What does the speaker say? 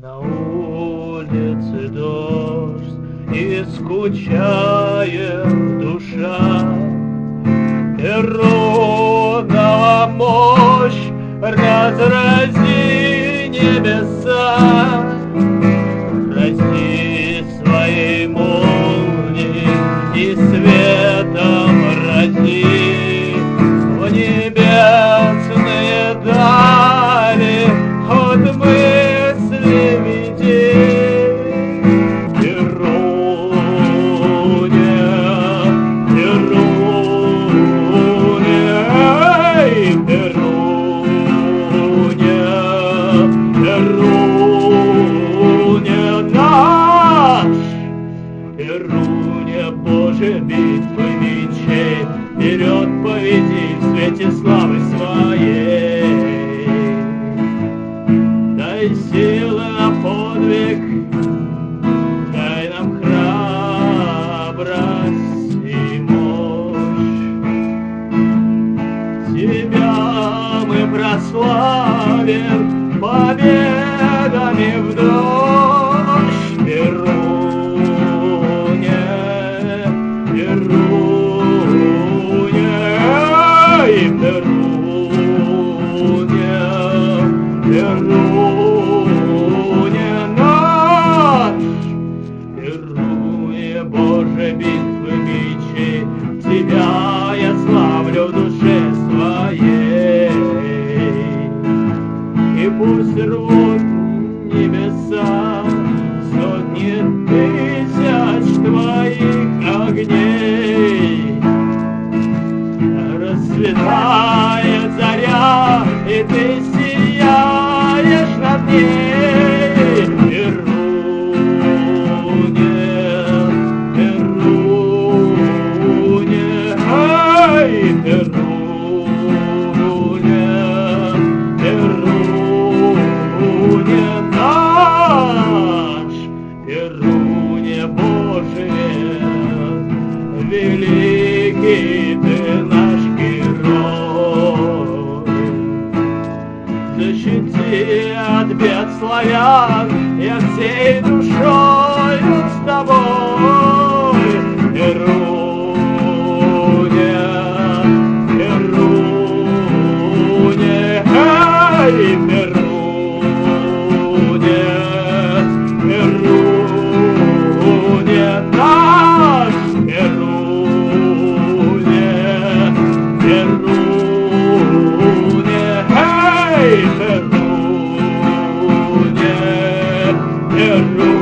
На улице дождь, и скучает душа. Природная мощь, разрази небеса, расти своей молнией и светом рази в небесные дали от мысли веди. Перуня, Перуня, эй, Перуня, Перуня наш, Перуня, Боже, битвы мечей, вперед поведи в свете славы своей. Дай силы на подвиг, дай нам храбрость и мощь. Тебя мы прославим победами в дождь. Перуня, Перуня, эй, Перуня, Перуня наш, Перуня, Боже, битвы мечей, тебя я славлю в душе своей. И пусть рвут небеса сотни тысяч твоих огней. Расцветает заря, и ты сияешь над ней. Перуня, Перуня, эй, Перуня, Перуня наш, Перуня, Боже, великий ты наш герой. Защити от бед славян, я всей душою с тобой. Перуня, Перуня, эй, Перуня, Перуня наш, Перуня, Перуня, эй, Перуня, Перуня.